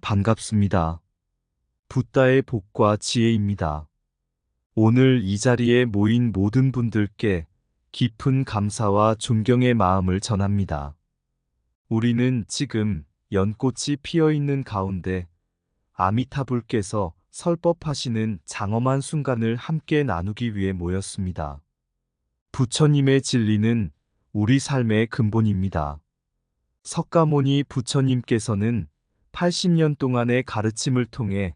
반갑습니다. 붓다의 복과 지혜입니다. 오늘 이 자리에 모인 모든 분들께 깊은 감사와 존경의 마음을 전합니다. 우리는 지금 연꽃이 피어 있는 가운데 아미타불께서 설법하시는 장엄한 순간을 함께 나누기 위해 모였습니다. 부처님의 진리는 우리 삶의 근본입니다. 석가모니 부처님께서는 80년 동안의 가르침을 통해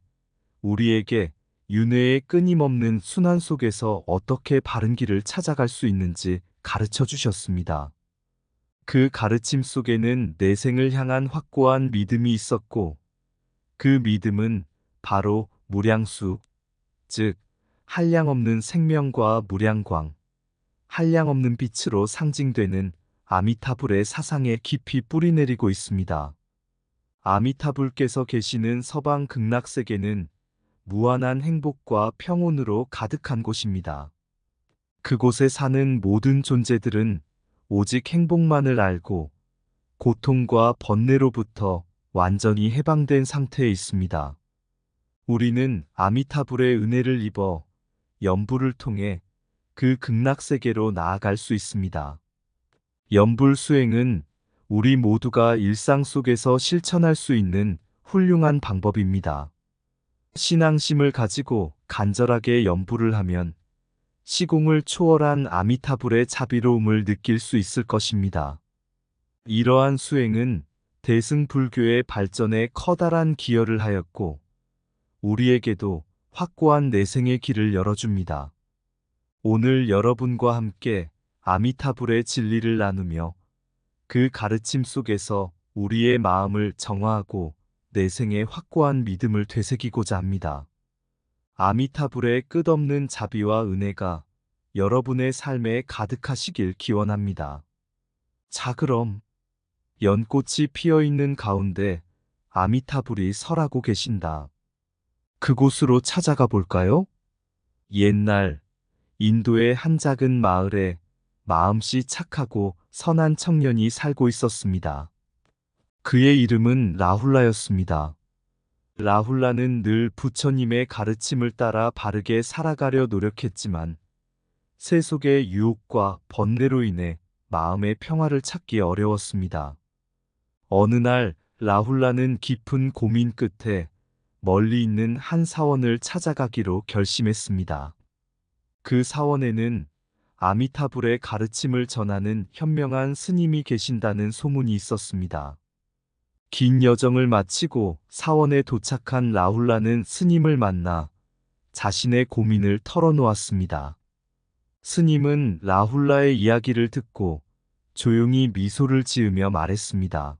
우리에게 윤회의 끊임없는 순환 속에서 어떻게 바른 길을 찾아갈 수 있는지 가르쳐 주셨습니다. 그 가르침 속에는 내생을 향한 확고한 믿음이 있었고, 그 믿음은 바로 무량수, 즉 한량없는 생명과 무량광, 한량없는 빛으로 상징되는 아미타불의 사상에 깊이 뿌리내리고 있습니다. 아미타불께서 계시는 서방 극락세계는 무한한 행복과 평온으로 가득한 곳입니다. 그곳에 사는 모든 존재들은 오직 행복만을 알고 고통과 번뇌로부터 완전히 해방된 상태에 있습니다. 우리는 아미타불의 은혜를 입어 연불을 통해 그 극락세계로 나아갈 수 있습니다. 연불 수행은 우리 모두가 일상 속에서 실천할 수 있는 훌륭한 방법입니다. 신앙심을 가지고 간절하게 연불을 하면 시공을 초월한 아미타불의 자비로움을 느낄 수 있을 것입니다. 이러한 수행은 대승불교의 발전에 커다란 기여를 하였고, 우리에게도 확고한 내생의 길을 열어줍니다. 오늘 여러분과 함께 아미타불의 진리를 나누며 그 가르침 속에서 우리의 마음을 정화하고 내생의 확고한 믿음을 되새기고자 합니다. 아미타불의 끝없는 자비와 은혜가 여러분의 삶에 가득하시길 기원합니다. 자, 그럼 연꽃이 피어 있는 가운데 아미타불이 설하고 계신다. 그곳으로 찾아가 볼까요? 옛날 인도의 한 작은 마을에 마음씨 착하고 선한 청년이 살고 있었습니다. 그의 이름은 라훌라였습니다. 라훌라는 늘 부처님의 가르침을 따라 바르게 살아가려 노력했지만 세속의 유혹과 번뇌로 인해 마음의 평화를 찾기 어려웠습니다. 어느 날 라훌라는 깊은 고민 끝에 멀리 있는 한 사원을 찾아가기로 결심했습니다. 그 사원에는 아미타불의 가르침을 전하는 현명한 스님이 계신다는 소문이 있었습니다. 긴 여정을 마치고 사원에 도착한 라훌라는 스님을 만나 자신의 고민을 털어놓았습니다. 스님은 라훌라의 이야기를 듣고 조용히 미소를 지으며 말했습니다.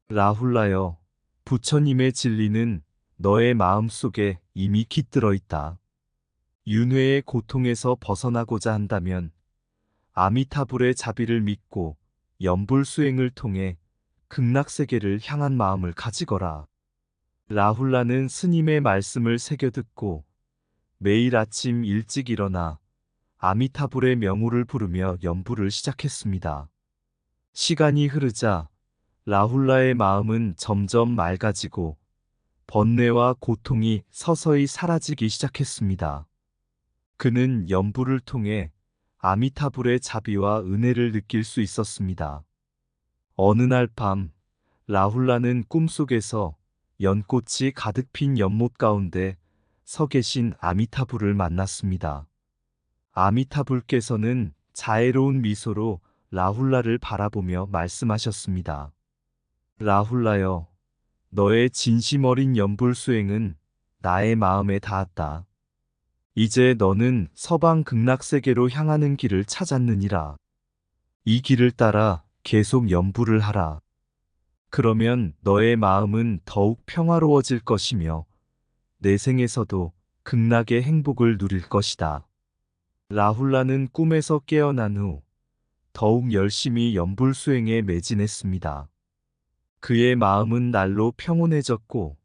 라훌라여, 부처님의 진리는 너의 마음 속에 이미 깃들어 있다. 윤회의 고통에서 벗어나고자 한다면 아미타불의 자비를 믿고 연불 수행을 통해 극락세계를 향한 마음을 가지거라. 라훌라는 스님의 말씀을 새겨듣고 매일 아침 일찍 일어나 아미타불의 명호를 부르며 연불을 시작했습니다. 시간이 흐르자 라훌라의 마음은 점점 맑아지고 번뇌와 고통이 서서히 사라지기 시작했습니다. 그는 연불을 통해 아미타불의 자비와 은혜를 느낄 수 있었습니다. 어느 날 밤, 라훌라는 꿈속에서 연꽃이 가득 핀 연못 가운데 서 계신 아미타불을 만났습니다. 아미타불께서는 자애로운 미소로 라훌라를 바라보며 말씀하셨습니다. 라훌라여, 너의 진심 어린 연불 수행은 나의 마음에 닿았다. 이제 너는 서방 극락세계로 향하는 길을 찾았느니라. 이 길을 따라 계속 연불을 하라. 그러면 너의 마음은 더욱 평화로워질 것이며 내 생에서도 극락의 행복을 누릴 것이다. 라훌라는 꿈에서 깨어난 후 더욱 열심히 연불 수행에 매진했습니다. 그의 마음은 날로 평온해졌고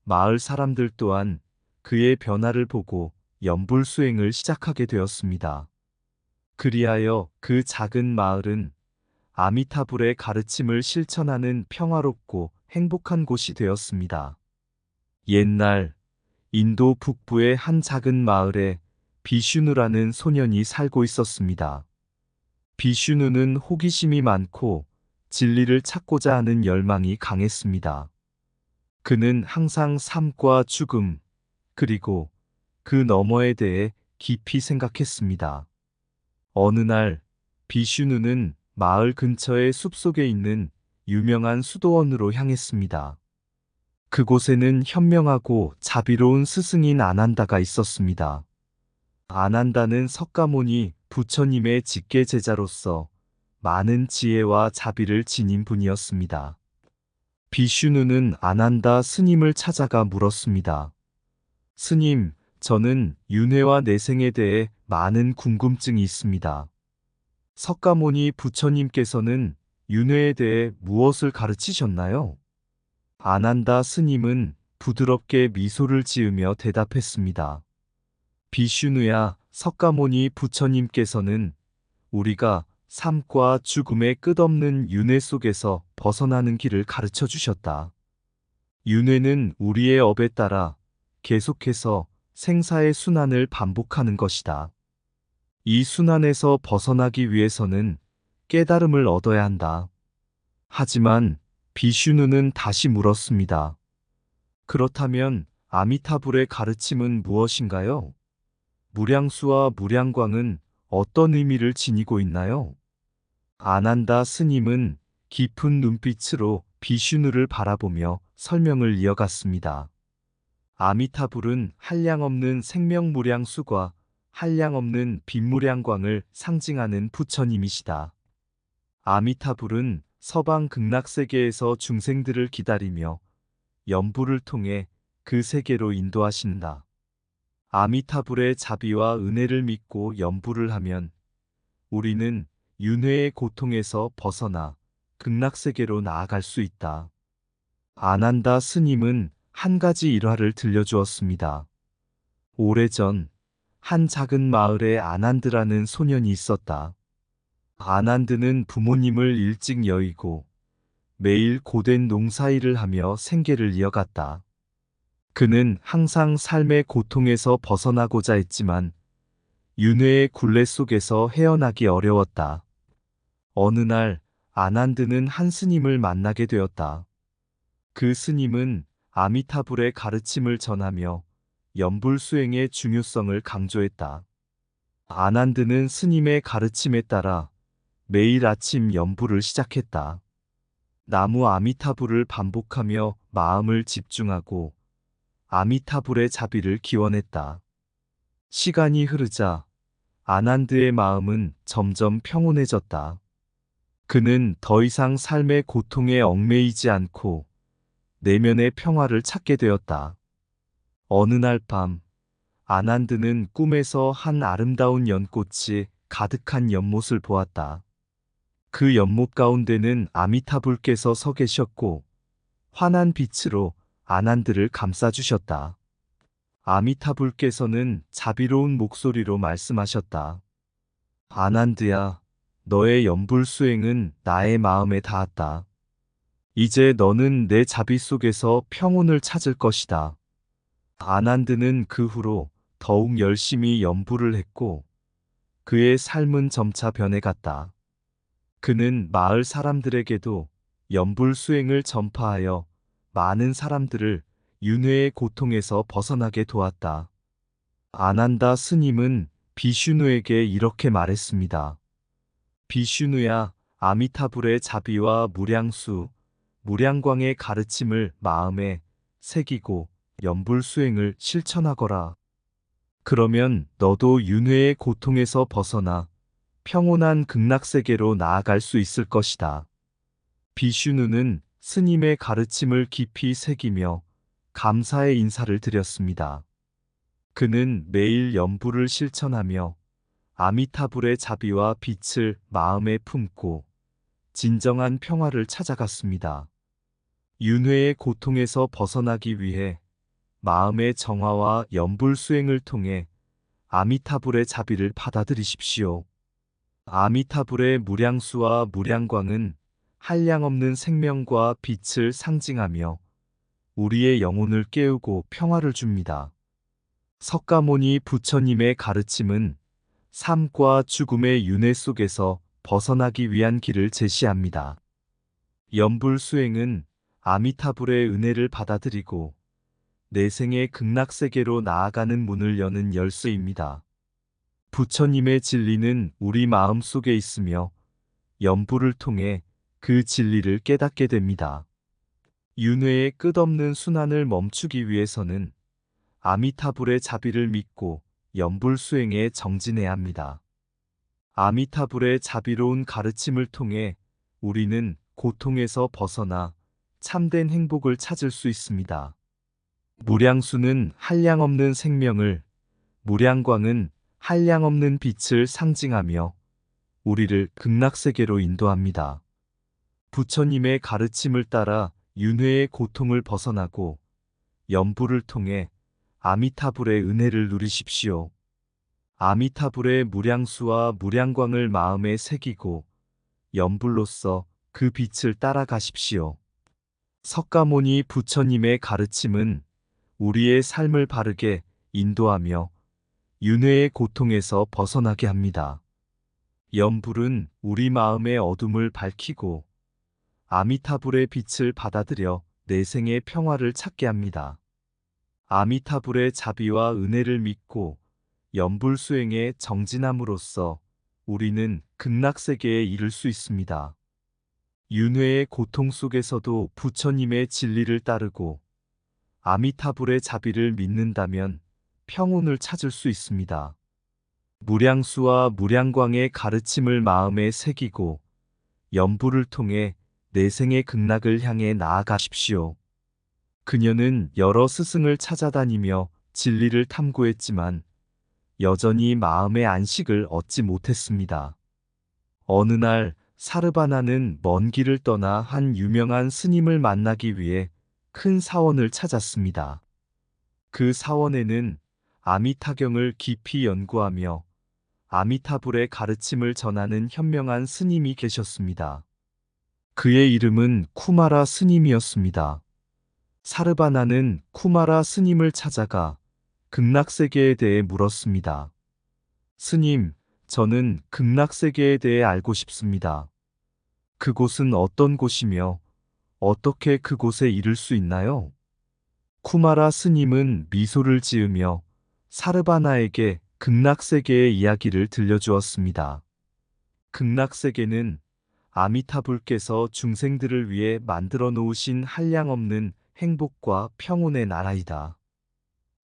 마을 사람들 또한 그의 변화를 보고 연불 수행을 시작하게 되었습니다. 그리하여 그 작은 마을은 아미타불의 가르침을 실천하는 평화롭고 행복한 곳이 되었습니다. 옛날 인도 북부의 한 작은 마을에 비슈누라는 소년이 살고 있었습니다. 비슈누는 호기심이 많고 진리를 찾고자 하는 열망이 강했습니다. 그는 항상 삶과 죽음, 그리고 그 너머에 대해 깊이 생각했습니다. 어느 날 비슈누는 마을 근처의 숲속에 있는 유명한 수도원으로 향했습니다. 그곳에는 현명하고 자비로운 스승인 아난다가 있었습니다. 아난다는 석가모니 부처님의 직계 제자로서 많은 지혜와 자비를 지닌 분이었습니다. 비슈누는 아난다 스님을 찾아가 물었습니다. 스님, 저는 윤회와 내생에 대해 많은 궁금증이 있습니다. 석가모니 부처님께서는 윤회에 대해 무엇을 가르치셨나요? 아난다 스님은 부드럽게 미소를 지으며 대답했습니다. 비슈누야, 석가모니 부처님께서는 우리가 삶과 죽음의 끝없는 윤회 속에서 벗어나는 길을 가르쳐 주셨다. 윤회는 우리의 업에 따라 계속해서 생사의 순환을 반복하는 것이다. 이 순환에서 벗어나기 위해서는 깨달음을 얻어야 한다. 하지만 비슈누는 다시 물었습니다. 그렇다면 아미타불의 가르침은 무엇인가요? 무량수와 무량광은 어떤 의미를 지니고 있나요? 아난다 스님은 깊은 눈빛으로 비슈누를 바라보며 설명을 이어갔습니다. 아미타불은 한량없는 생명무량수과 한량없는 빛무량광을 상징하는 부처님이시다. 아미타불은 서방 극락세계에서 중생들을 기다리며 연불을 통해 그 세계로 인도하신다. 아미타불의 자비와 은혜를 믿고 연불을 하면 우리는 윤회의 고통에서 벗어나 극락세계로 나아갈 수 있다. 아난다 스님은 한 가지 일화를 들려주었습니다. 오래전 한 작은 마을에 아난드라는 소년이 있었다. 아난드는 부모님을 일찍 여의고 매일 고된 농사일을 하며 생계를 이어갔다. 그는 항상 삶의 고통에서 벗어나고자 했지만 윤회의 굴레 속에서 헤어나기 어려웠다. 어느 날 아난드는 한 스님을 만나게 되었다. 그 스님은 아미타불의 가르침을 전하며 연불 수행의 중요성을 강조했다. 아난드는 스님의 가르침에 따라 매일 아침 연불을 시작했다. 나무 아미타불을 반복하며 마음을 집중하고 아미타불의 자비를 기원했다. 시간이 흐르자 아난드의 마음은 점점 평온해졌다. 그는 더 이상 삶의 고통에 얽매이지 않고 내면의 평화를 찾게 되었다. 어느 날 밤, 아난드는 꿈에서 한 아름다운 연꽃이 가득한 연못을 보았다. 그 연못 가운데는 아미타불께서 서 계셨고 환한 빛으로 아난드를 감싸주셨다. 아미타불께서는 자비로운 목소리로 말씀하셨다. 아난드야, 너의 연불 수행은 나의 마음에 닿았다. 이제 너는 내 자비 속에서 평온을 찾을 것이다. 아난드는 그 후로 더욱 열심히 연불을 했고 그의 삶은 점차 변해갔다. 그는 마을 사람들에게도 연불 수행을 전파하여 많은 사람들을 윤회의 고통에서 벗어나게 도왔다. 아난다 스님은 비슈누에게 이렇게 말했습니다. 비슈누야, 아미타불의 자비와 무량수, 무량광의 가르침을 마음에 새기고 연불 수행을 실천하거라. 그러면 너도 윤회의 고통에서 벗어나 평온한 극락세계로 나아갈 수 있을 것이다. 비슈누는 스님의 가르침을 깊이 새기며 감사의 인사를 드렸습니다. 그는 매일 연불을 실천하며 아미타불의 자비와 빛을 마음에 품고 진정한 평화를 찾아갔습니다. 윤회의 고통에서 벗어나기 위해 마음의 정화와 연불 수행을 통해 아미타불의 자비를 받아들이십시오. 아미타불의 무량수와 무량광은 한량없는 생명과 빛을 상징하며 우리의 영혼을 깨우고 평화를 줍니다. 석가모니 부처님의 가르침은 삶과 죽음의 윤회 속에서 벗어나기 위한 길을 제시합니다. 연불수행은 아미타불의 은혜를 받아들이고 내생의 극락세계로 나아가는 문을 여는 열쇠입니다. 부처님의 진리는 우리 마음 속에 있으며 연불을 통해 그 진리를 깨닫게 됩니다. 윤회의 끝없는 순환을 멈추기 위해서는 아미타불의 자비를 믿고 연불수행에 정진해야 합니다. 아미타불의 자비로운 가르침을 통해 우리는 고통에서 벗어나 참된 행복을 찾을 수 있습니다. 무량수는 한량없는 생명을, 무량광은 한량없는 빛을 상징하며 우리를 극락세계로 인도합니다. 부처님의 가르침을 따라 윤회의 고통을 벗어나고 연불을 통해 아미타불의 은혜를 누리십시오. 아미타불의 무량수와 무량광을 마음에 새기고 연불로서 그 빛을 따라가십시오. 석가모니 부처님의 가르침은 우리의 삶을 바르게 인도하며 윤회의 고통에서 벗어나게 합니다. 연불은 우리 마음의 어둠을 밝히고 아미타불의 빛을 받아들여 내생의 평화를 찾게 합니다. 아미타불의 자비와 은혜를 믿고 연불수행에 정진함으로써 우리는 극락세계에 이를 수 있습니다. 윤회의 고통 속에서도 부처님의 진리를 따르고 아미타불의 자비를 믿는다면 평온을 찾을 수 있습니다. 무량수와 무량광의 가르침을 마음에 새기고 연불을 통해 내생의 극락을 향해 나아가십시오. 그녀는 여러 스승을 찾아다니며 진리를 탐구했지만 여전히 마음의 안식을 얻지 못했습니다. 어느 날 사르바나는 먼 길을 떠나 한 유명한 스님을 만나기 위해 큰 사원을 찾았습니다. 그 사원에는 아미타경을 깊이 연구하며 아미타불의 가르침을 전하는 현명한 스님이 계셨습니다. 그의 이름은 쿠마라 스님이었습니다. 사르바나는 쿠마라 스님을 찾아가 극락세계에 대해 물었습니다. 스님, 저는 극락세계에 대해 알고 싶습니다. 그곳은 어떤 곳이며 어떻게 그곳에 이를 수 있나요? 쿠마라 스님은 미소를 지으며 사르바나에게 극락세계의 이야기를 들려주었습니다. 극락세계는 아미타불께서 중생들을 위해 만들어 놓으신 한량없는 행복과 평온의 나라이다.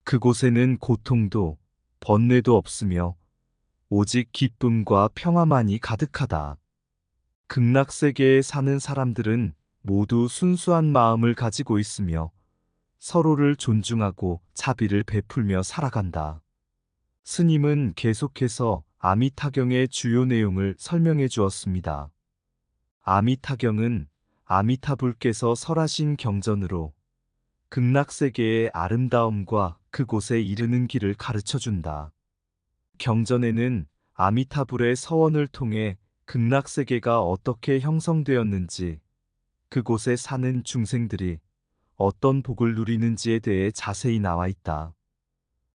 그곳에는 고통도 번뇌도 없으며 오직 기쁨과 평화만이 가득하다. 극락세계에 사는 사람들은 모두 순수한 마음을 가지고 있으며 서로를 존중하고 자비를 베풀며 살아간다. 스님은 계속해서 아미타경의 주요 내용을 설명해 주었습니다. 아미타경은 아미타불께서 설하신 경전으로 극락세계의 아름다움과 그곳에 이르는 길을 가르쳐 준다. 경전에는 아미타불의 서원을 통해 극락세계가 어떻게 형성되었는지, 그곳에 사는 중생들이 어떤 복을 누리는지에 대해 자세히 나와 있다.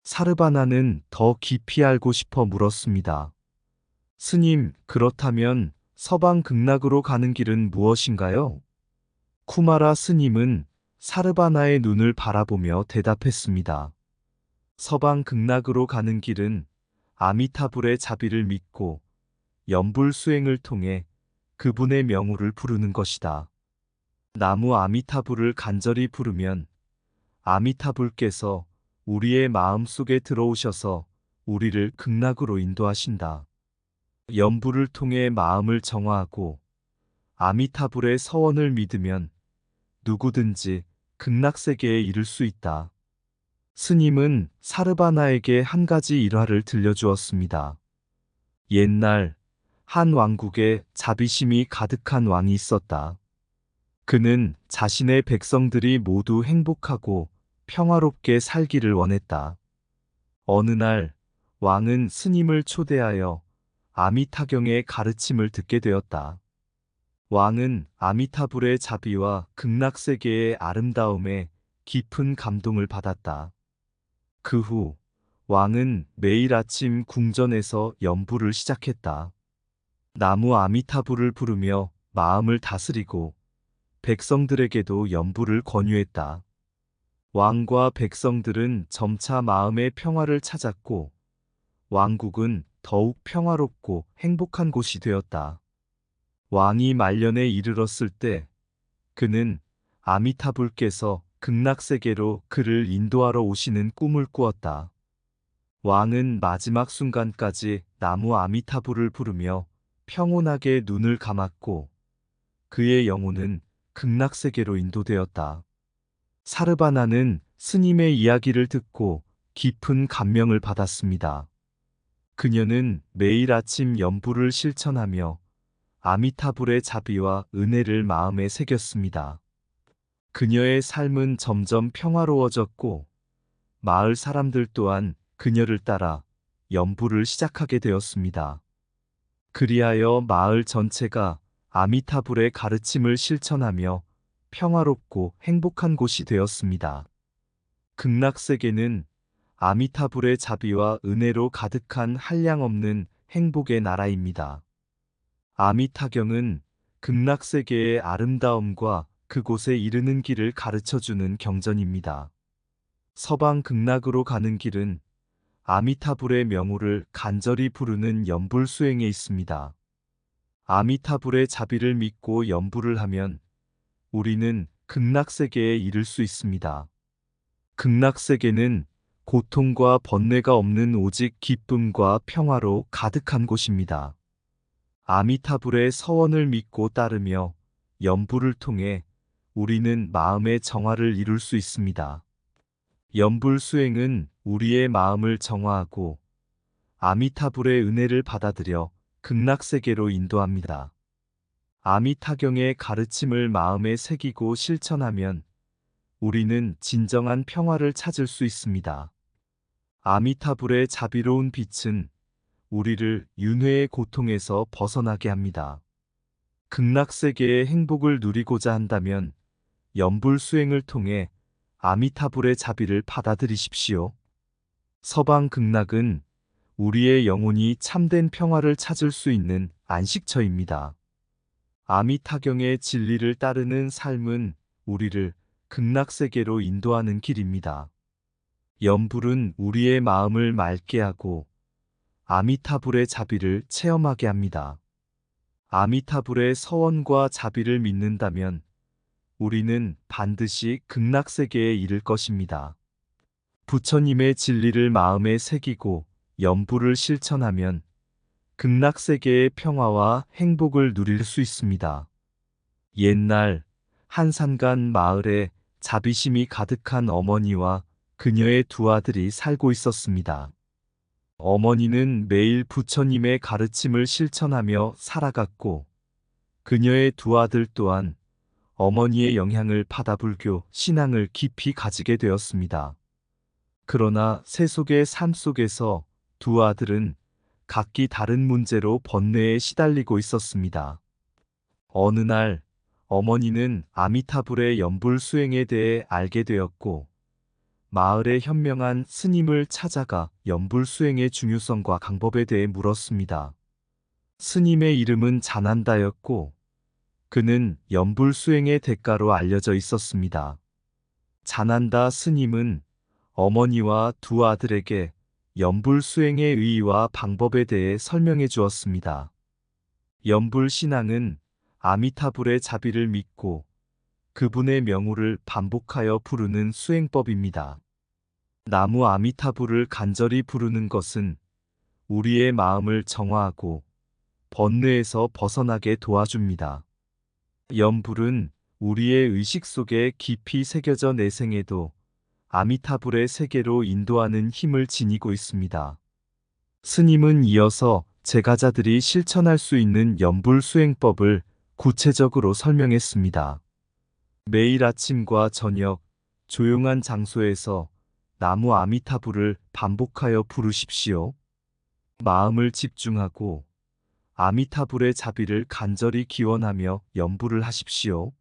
사르바나는 더 깊이 알고 싶어 물었습니다. 스님, 그렇다면 서방 극락으로 가는 길은 무엇인가요? 쿠마라 스님은 사르바나의 눈을 바라보며 대답했습니다. 서방 극락으로 가는 길은 아미타불의 자비를 믿고 연불수행을 통해 그분의 명호를 부르는 것이다. 나무 아미타불을 간절히 부르면 아미타불께서 우리의 마음 속에 들어오셔서 우리를 극락으로 인도하신다. 연불을 통해 마음을 정화하고 아미타불의 서원을 믿으면 누구든지 극락세계에 이를 수 있다. 스님은 사르바나에게 한 가지 일화를 들려주었습니다. 옛날 한 왕국에 자비심이 가득한 왕이 있었다. 그는 자신의 백성들이 모두 행복하고 평화롭게 살기를 원했다. 어느 날 왕은 스님을 초대하여 아미타경의 가르침을 듣게 되었다. 왕은 아미타불의 자비와 극락세계의 아름다움에 깊은 감동을 받았다. 그 후 왕은 매일 아침 궁전에서 연부를 시작했다. 나무 아미타불을 부르며 마음을 다스리고 백성들에게도 연부를 권유했다. 왕과 백성들은 점차 마음의 평화를 찾았고 왕국은 더욱 평화롭고 행복한 곳이 되었다. 왕이 말년에 이르렀을 때 그는 아미타불께서 극락세계로 그를 인도하러 오시는 꿈을 꾸었다. 왕은 마지막 순간까지 나무 아미타불을 부르며 평온하게 눈을 감았고 그의 영혼은 극락세계로 인도되었다. 사르바나는 스님의 이야기를 듣고 깊은 감명을 받았습니다. 그녀는 매일 아침 연부를 실천하며 아미타불의 자비와 은혜를 마음에 새겼습니다. 그녀의 삶은 점점 평화로워졌고 마을 사람들 또한 그녀를 따라 연부를 시작하게 되었습니다. 그리하여 마을 전체가 아미타불의 가르침을 실천하며 평화롭고 행복한 곳이 되었습니다. 극락세계는 아미타불의 자비와 은혜로 가득한 한량없는 행복의 나라입니다. 아미타경은 극락세계의 아름다움과 그곳에 이르는 길을 가르쳐주는 경전입니다. 서방 극락으로 가는 길은 아미타불의 명호를 간절히 부르는 연불 수행에 있습니다. 아미타불의 자비를 믿고 연부를 하면 우리는 극락세계에 이를 수 있습니다. 극락세계는 고통과 번뇌가 없는 오직 기쁨과 평화로 가득한 곳입니다. 아미타불의 서원을 믿고 따르며 연부를 통해 우리는 마음의 정화를 이룰 수 있습니다. 연불 수행은 우리의 마음을 정화하고 아미타불의 은혜를 받아들여 극락세계로 인도합니다. 아미타경의 가르침을 마음에 새기고 실천하면 우리는 진정한 평화를 찾을 수 있습니다. 아미타불의 자비로운 빛은 우리를 윤회의 고통에서 벗어나게 합니다. 극락세계의 행복을 누리고자 한다면 연불 수행을 통해 아미타불의 자비를 받아들이십시오. 서방 극락은 우리의 영혼이 참된 평화를 찾을 수 있는 안식처입니다. 아미타경의 진리를 따르는 삶은 우리를 극락세계로 인도하는 길입니다. 연불은 우리의 마음을 맑게 하고 아미타불의 자비를 체험하게 합니다. 아미타불의 서원과 자비를 믿는다면 우리는 반드시 극락세계에 이를 것입니다. 부처님의 진리를 마음에 새기고 연부를 실천하면 극락세계의 평화와 행복을 누릴 수 있습니다. 옛날 한 산간 마을에 자비심이 가득한 어머니와 그녀의 두 아들이 살고 있었습니다. 어머니는 매일 부처님의 가르침을 실천하며 살아갔고 그녀의 두 아들 또한 어머니의 영향을 받아 불교 신앙을 깊이 가지게 되었습니다. 그러나 세속의 삶 속에서 두 아들은 각기 다른 문제로 번뇌에 시달리고 있었습니다. 어느 날 어머니는 아미타불의 연불 수행에 대해 알게 되었고 마을의 현명한 스님을 찾아가 연불 수행의 중요성과 방법에 대해 물었습니다. 스님의 이름은 자난다였고 그는 연불 수행의 대가로 알려져 있었습니다. 자난다 스님은 어머니와 두 아들에게 연불 수행의 의의와 방법에 대해 설명해 주었습니다. 연불 신앙은 아미타불의 자비를 믿고 그분의 명호를 반복하여 부르는 수행법입니다. 나무 아미타불을 간절히 부르는 것은 우리의 마음을 정화하고 번뇌에서 벗어나게 도와줍니다. 연불은 우리의 의식 속에 깊이 새겨져 내생에도 아미타불의 세계로 인도하는 힘을 지니고 있습니다. 스님은 이어서 제가자들이 실천할 수 있는 연불 수행법을 구체적으로 설명했습니다. 매일 아침과 저녁 조용한 장소에서 나무 아미타불을 반복하여 부르십시오. 마음을 집중하고 아미타불의 자비를 간절히 기원하며 연불을 하십시오.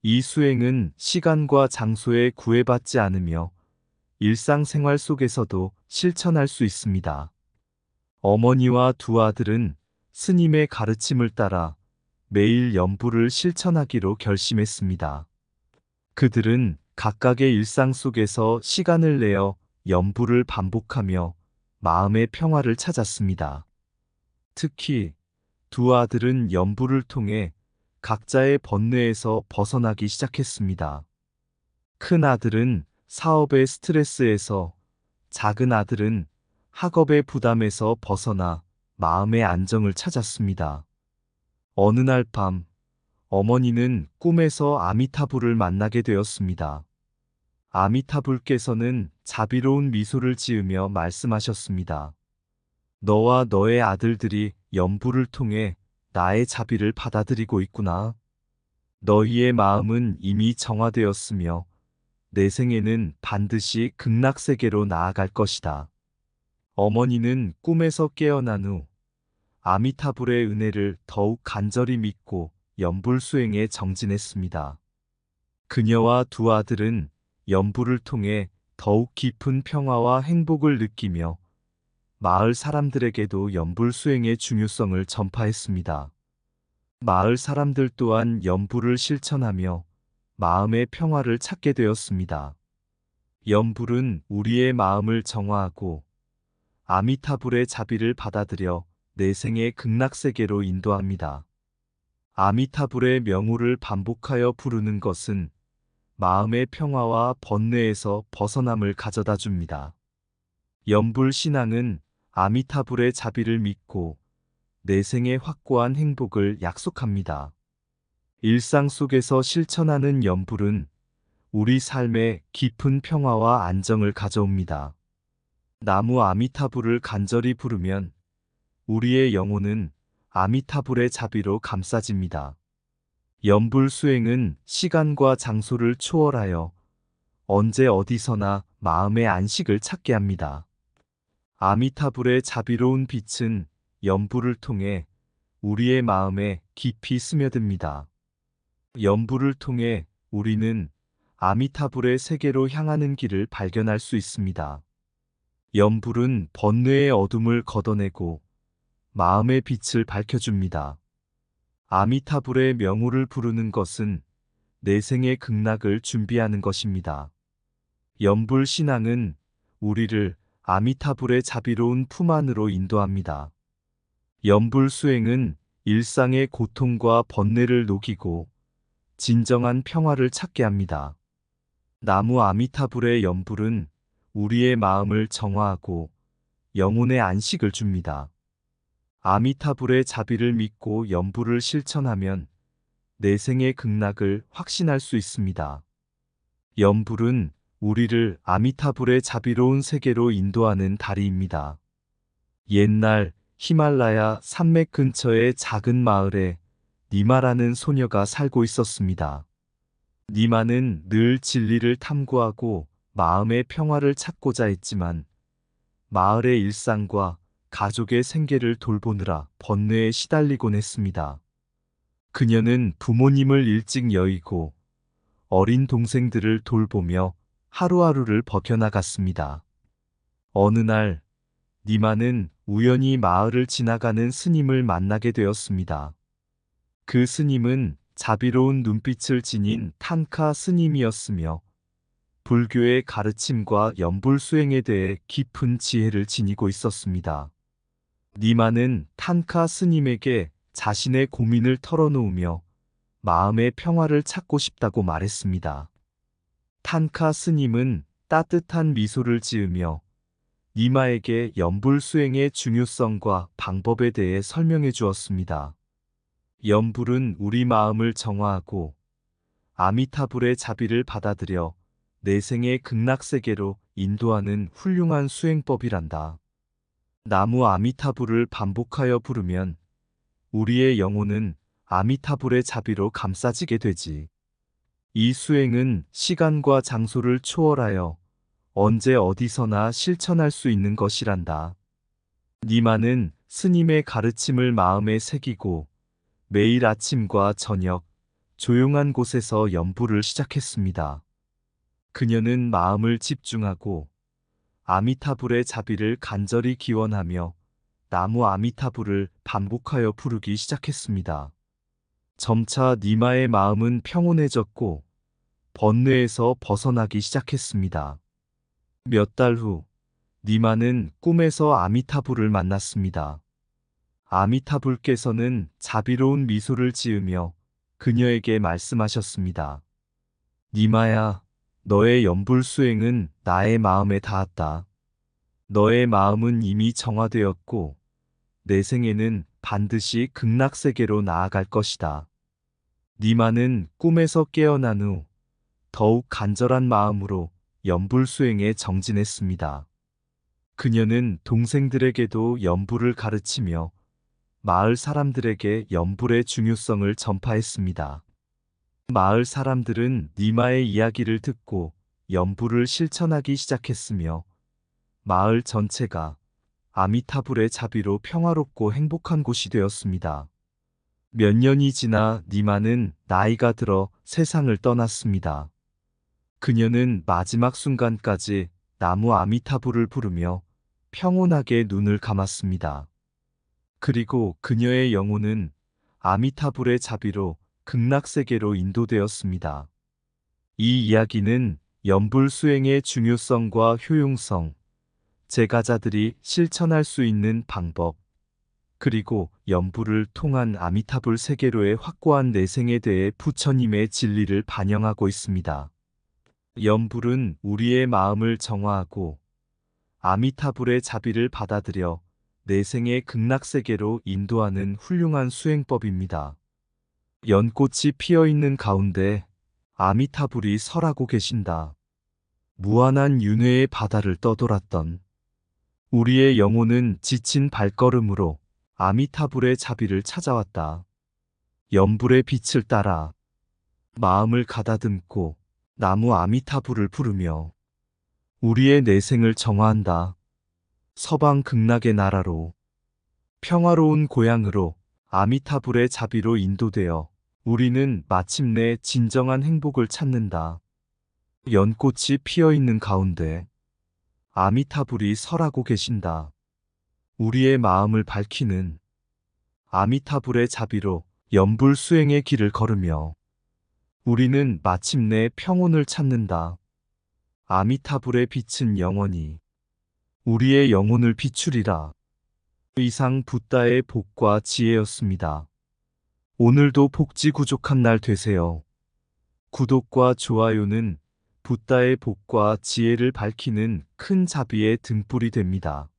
이 수행은 시간과 장소에 구애받지 않으며 일상생활 속에서도 실천할 수 있습니다. 어머니와 두 아들은 스님의 가르침을 따라 매일 연불을 실천하기로 결심했습니다. 그들은 각각의 일상 속에서 시간을 내어 연불을 반복하며 마음의 평화를 찾았습니다. 특히 두 아들은 연불을 통해 각자의 번뇌에서 벗어나기 시작했습니다. 큰 아들은 사업의 스트레스에서, 작은 아들은 학업의 부담에서 벗어나 마음의 안정을 찾았습니다. 어느 날 밤, 어머니는 꿈에서 아미타불을 만나게 되었습니다. 아미타불께서는 자비로운 미소를 지으며 말씀하셨습니다. 너와 너의 아들들이 연불을 통해 나의 자비를 받아들이고 있구나. 너희의 마음은 이미 정화되었으며 내 생에는 반드시 극락세계로 나아갈 것이다. 어머니는 꿈에서 깨어난 후 아미타불의 은혜를 더욱 간절히 믿고 연불 수행에 정진했습니다. 그녀와 두 아들은 연불을 통해 더욱 깊은 평화와 행복을 느끼며 마을 사람들에게도 연불 수행의 중요성을 전파했습니다. 마을 사람들 또한 연불을 실천하며 마음의 평화를 찾게 되었습니다. 연불은 우리의 마음을 정화하고 아미타불의 자비를 받아들여 내생의 극락세계로 인도합니다. 아미타불의 명호를 반복하여 부르는 것은 마음의 평화와 번뇌에서 벗어남을 가져다 줍니다. 연불 신앙은 아미타불의 자비를 믿고 내생의 확고한 행복을 약속합니다. 일상 속에서 실천하는 연불은 우리 삶에 깊은 평화와 안정을 가져옵니다. 나무 아미타불을 간절히 부르면 우리의 영혼은 아미타불의 자비로 감싸집니다. 연불 수행은 시간과 장소를 초월하여 언제 어디서나 마음의 안식을 찾게 합니다. 아미타불의 자비로운 빛은 연불을 통해 우리의 마음에 깊이 스며듭니다. 연불을 통해 우리는 아미타불의 세계로 향하는 길을 발견할 수 있습니다. 연불은 번뇌의 어둠을 걷어내고 마음의 빛을 밝혀줍니다. 아미타불의 명호를 부르는 것은 내생의 극락을 준비하는 것입니다. 연불 신앙은 우리를 아미타불의 자비로운 품 안으로 인도합니다. 연불 수행은 일상의 고통과 번뇌를 녹이고 진정한 평화를 찾게 합니다. 나무 아미타불의 연불은 우리의 마음을 정화하고 영혼의 안식을 줍니다. 아미타불의 자비를 믿고 연불을 실천하면 내생의 극락을 확신할 수 있습니다. 연불은 우리를 아미타불의 자비로운 세계로 인도하는 다리입니다. 옛날 히말라야 산맥 근처의 작은 마을에 니마라는 소녀가 살고 있었습니다. 니마는 늘 진리를 탐구하고 마음의 평화를 찾고자 했지만 마을의 일상과 가족의 생계를 돌보느라 번뇌에 시달리곤 했습니다. 그녀는 부모님을 일찍 여의고 어린 동생들을 돌보며 하루하루를 버텨나갔습니다. 어느 날 니마는 우연히 마을을 지나가는 스님을 만나게 되었습니다. 그 스님은 자비로운 눈빛을 지닌 탄카 스님이었으며 불교의 가르침과 연불 수행에 대해 깊은 지혜를 지니고 있었습니다. 니마는 탄카 스님에게 자신의 고민을 털어놓으며 마음의 평화를 찾고 싶다고 말했습니다. 탄카 스님은 따뜻한 미소를 지으며 니마에게 연불 수행의 중요성과 방법에 대해 설명해 주었습니다. 연불은 우리 마음을 정화하고 아미타불의 자비를 받아들여 내생의 극락세계로 인도하는 훌륭한 수행법이란다. 나무 아미타불을 반복하여 부르면 우리의 영혼은 아미타불의 자비로 감싸지게 되지. 이 수행은 시간과 장소를 초월하여 언제 어디서나 실천할 수 있는 것이란다. 니마는 스님의 가르침을 마음에 새기고 매일 아침과 저녁 조용한 곳에서 연불을 시작했습니다. 그녀는 마음을 집중하고 아미타불의 자비를 간절히 기원하며 나무 아미타불을 반복하여 부르기 시작했습니다. 점차 니마의 마음은 평온해졌고 번뇌에서 벗어나기 시작했습니다. 몇 달 후, 니마는 꿈에서 아미타불을 만났습니다. 아미타불께서는 자비로운 미소를 지으며 그녀에게 말씀하셨습니다. 니마야, 너의 연불 수행은 나의 마음에 닿았다. 너의 마음은 이미 정화되었고 내 생에는 반드시 극락세계로 나아갈 것이다. 니마는 꿈에서 깨어난 후 더욱 간절한 마음으로 연불 수행에 정진했습니다. 그녀는 동생들에게도 연불을 가르치며 마을 사람들에게 연불의 중요성을 전파했습니다. 마을 사람들은 니마의 이야기를 듣고 연불을 실천하기 시작했으며 마을 전체가 아미타불의 자비로 평화롭고 행복한 곳이 되었습니다. 몇 년이 지나 니마는 나이가 들어 세상을 떠났습니다. 그녀는 마지막 순간까지 나무 아미타불을 부르며 평온하게 눈을 감았습니다. 그리고 그녀의 영혼은 아미타불의 자비로 극락세계로 인도되었습니다. 이 이야기는 연불 수행의 중요성과 효용성, 제가자들이 실천할 수 있는 방법, 그리고 연불을 통한 아미타불 세계로의 확고한 내생에 대해 부처님의 진리를 반영하고 있습니다. 연불은 우리의 마음을 정화하고 아미타불의 자비를 받아들여 내생의 극락세계로 인도하는 훌륭한 수행법입니다. 연꽃이 피어있는 가운데 아미타불이 설하고 계신다. 무한한 윤회의 바다를 떠돌았던 우리의 영혼은 지친 발걸음으로 아미타불의 자비를 찾아왔다. 연불의 빛을 따라 마음을 가다듬고 나무 아미타불을 부르며 우리의 내생을 정화한다. 서방 극락의 나라로 평화로운 고향으로 아미타불의 자비로 인도되어 우리는 마침내 진정한 행복을 찾는다. 연꽃이 피어있는 가운데 아미타불이 설하고 계신다. 우리의 마음을 밝히는 아미타불의 자비로 연불 수행의 길을 걸으며 우리는 마침내 평온을 찾는다. 아미타불의 빛은 영원히 우리의 영혼을 비추리라. 이상 붓다의 복과 지혜였습니다. 오늘도 복지구족한 날 되세요. 구독과 좋아요는 붓다의 복과 지혜를 밝히는 큰 자비의 등불이 됩니다.